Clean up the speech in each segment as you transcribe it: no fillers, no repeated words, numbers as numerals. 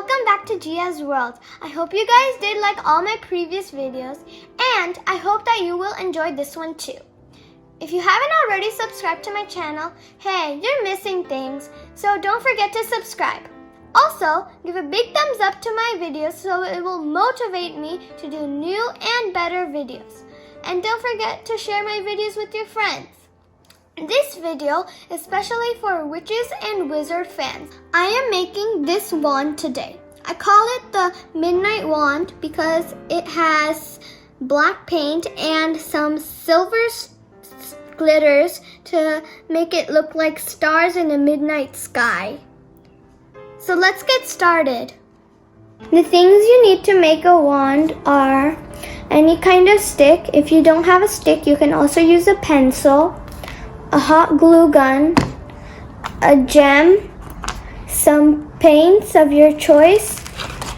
welcome back to Gia's World. I hope you guys did like all my previous videos, and I hope that you will enjoy this one too. If you haven't already subscribed to my channel, hey, you're missing things, so don't forget to subscribe. Also, give a big thumbs up to my videos so it will motivate me to do new and better videos. And don't forget to share my videos with your friends. This video is especially for witches and wizard fans. I am making this wand today. I call it the MidNight wand because it has black paint and some silver glitters to make it look like stars in a midnight sky. So let's get started. The things you need to make a wand are any kind of stick. If you don't have a stick, you can also use a pencil, a hot glue gun, a gem, some paints of your choice,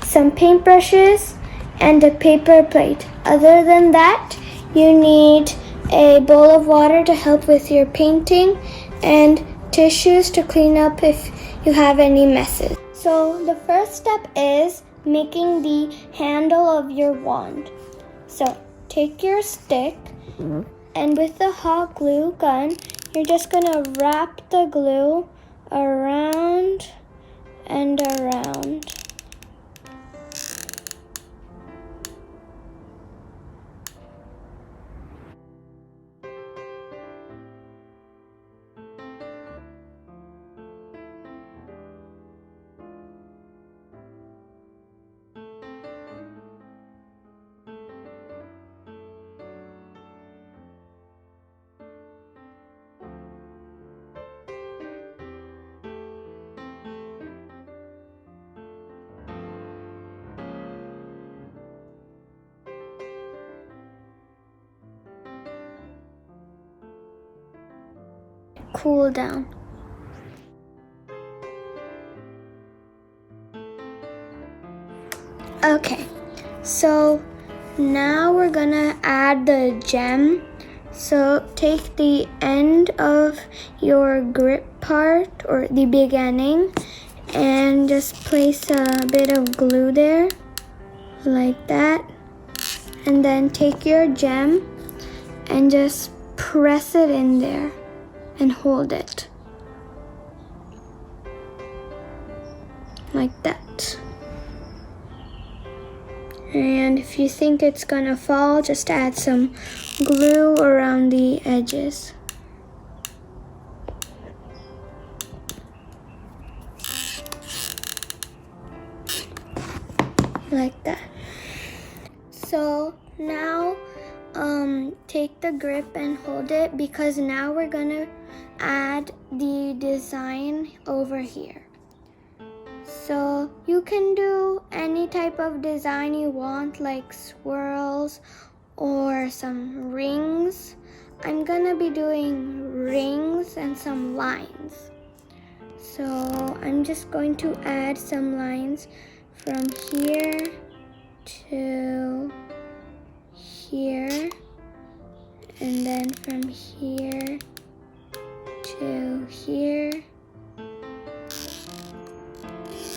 some paintbrushes, and a paper plate. Other than that, you need a bowl of water to help with your painting and tissues to clean up if you have any messes. So the first step is making the handle of your wand. So take your stick and with the hot glue gun, you're just gonna wrap the glue around and around. Cool down. Okay, so now we're gonna add the gem. So take the end of your grip part or the beginning and just place a bit of glue there like that, and then take your gem and just press it in there and hold it like that. And if you think it's gonna fall, just add some glue around the edges. Like that. So now take the grip and hold it, because now we're gonna add the design over here. So you can do any type of design you want, like swirls or some rings. I'm gonna be doing rings and some lines. So I'm just going to add some lines from here to here, and then from here to here,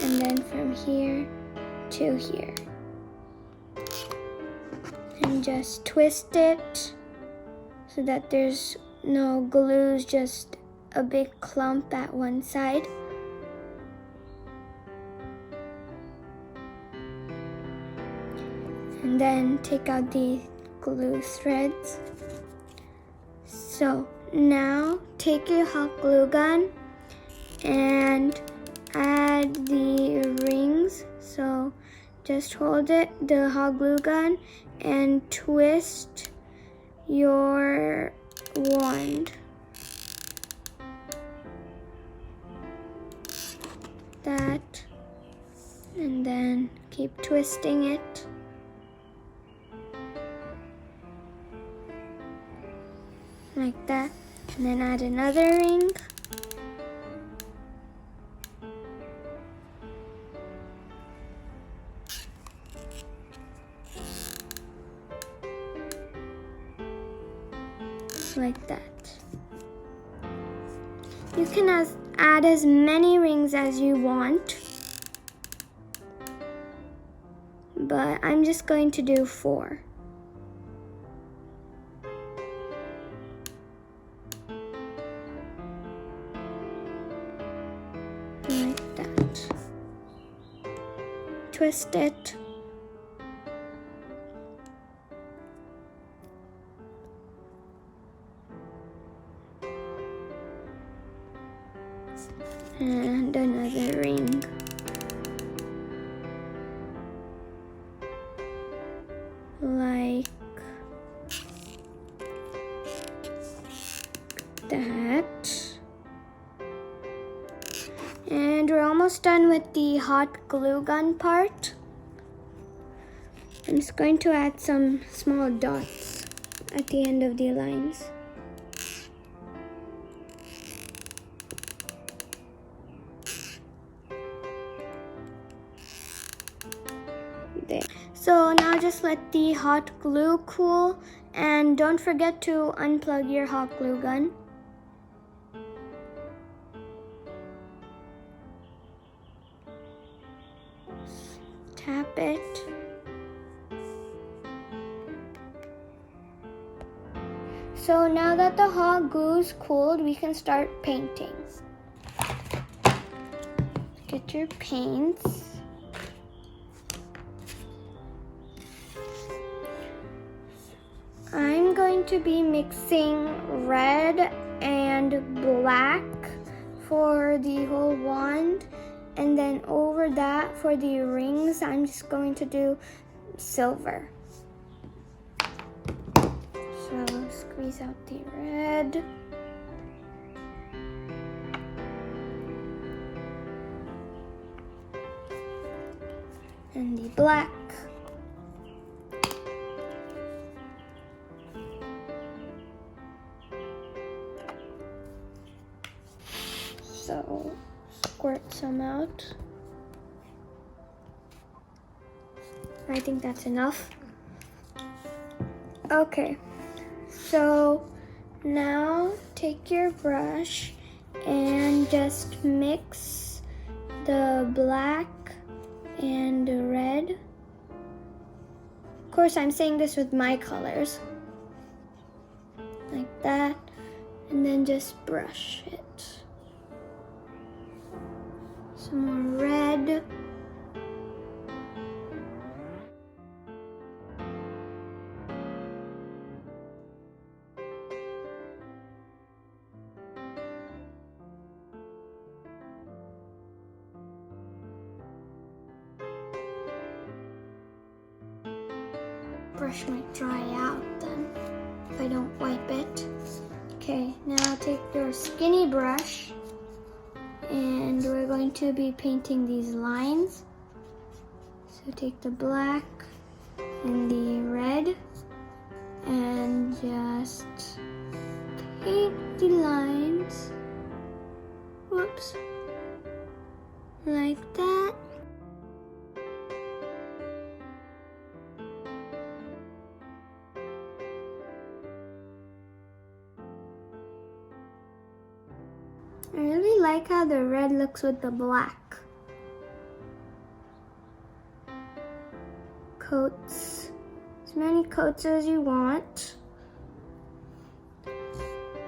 and then from here to here. And just twist it so that there's no glues, just a big clump at one side. And then take out the glue threads. So now take your hot glue gun and add the rings. So just hold it, the hot glue gun, and twist your wand. That, and then keep twisting it. Like that, and then add another ring. Like that. You can add as many rings as you want. but I'm just going to do 4. Like that. Twist it. And another ring. Like that. And we're almost done with the hot glue gun part. I'm just going to add some small dots at the end of the lines. There. So now just let the hot glue cool, and don't forget to unplug your hot glue gun. Tap it. So now that the hot glue's cooled, we can start painting. Get your paints. I'm going to be mixing red and black for the whole wand, and then over that for the rings I'm just going to do silver. So squeeze out the red. And the black. So squirt some out. I think that's enough. Okay, so now take your brush and just mix the black and the red. Of course, I'm saying this with my colors. Like that. And then just brush it. Some more red. Brush might dry out then if I don't wipe it. Okay, now take your skinny brush and we're going to be painting these lines. So take the black and the red and just paint the lines. Whoops. Like that. I really like how the red looks with the black. Coats, as many coats as you want.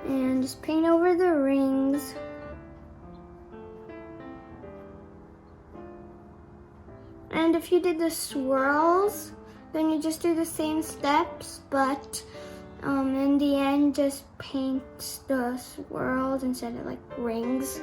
And just paint over the rings. And if you did the swirls, then you just do the same steps, but in the end, just paint the swirls instead of like rings.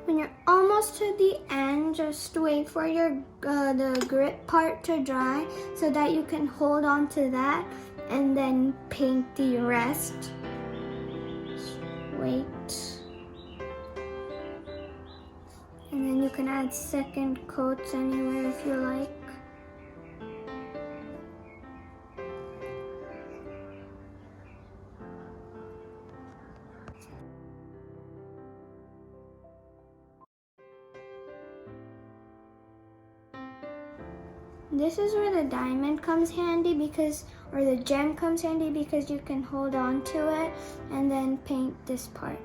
When you're almost to the end, just wait for your the grip part to dry so that you can hold on to that and then paint the rest. Just wait. And then you can add second coats anywhere if you like. this is where the diamond comes handy or the gem comes handy because you can hold on to it and then paint this part.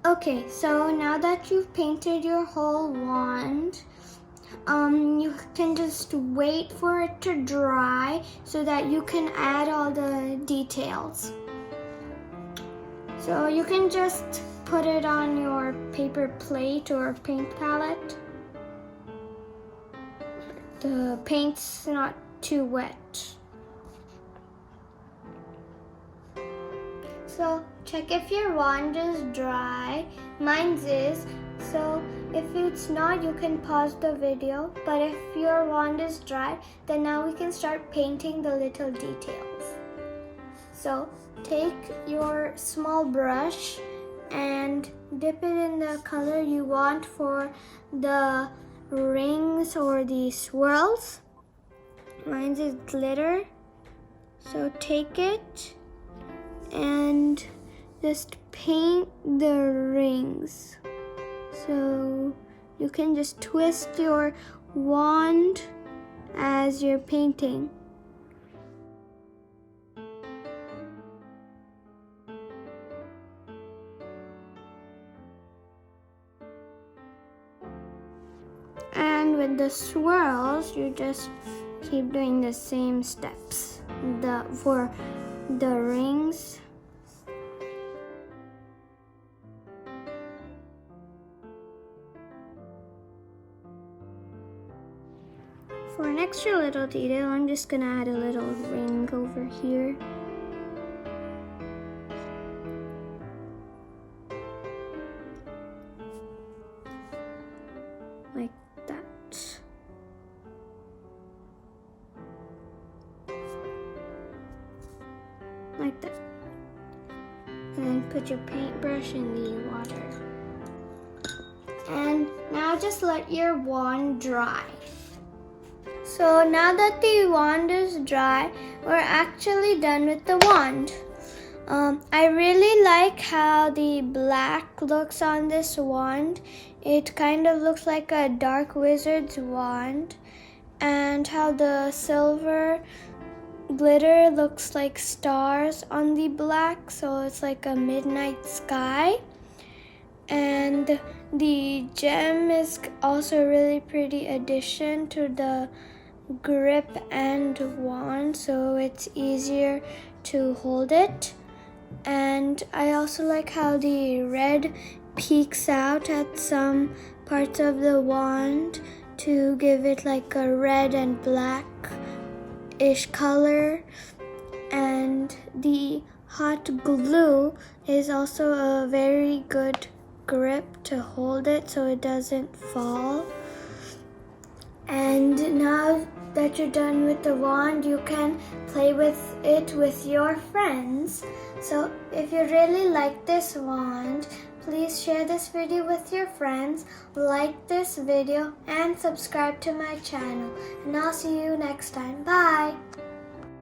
Okay, so now that you've painted your whole wand, you can just wait for it to dry so that you can add all the details. So you can just put it on your paper plate or paint palette. The paint's not too wet. So check if your wand is dry. Mine's is. So if it's not, you can pause the video. But if your wand is dry, then now we can start painting the little details. So take your small brush and dip it in the color you want for the rings or the swirls. Mine's is glitter. So take it and just paint the rings. So you can just twist your wand as you're painting. And with the swirls, you just keep doing the same steps for the rings. For an extra little detail, I'm just gonna add a little ring over here. Like that. Like that. And then put your paintbrush in the water. And now just let your wand dry. So now that the wand is dry, we're actually done with the wand. I really like how the black looks on this wand. It kind of looks like a dark wizard's wand. And how the silver glitter looks like stars on the black, so it's like a midnight sky. And the gem is also a really pretty addition to the grip and wand, so it's easier to hold it. And I also like how the red peeks out at some parts of the wand to give it like a red and black-ish color. And the hot glue is also a very good grip to hold it so it doesn't fall. And now that you're done with the wand, you can play with it with your friends. So if you really like this wand, please share this video with your friends, like this video, and subscribe to my channel. And I'll see you next time. Bye!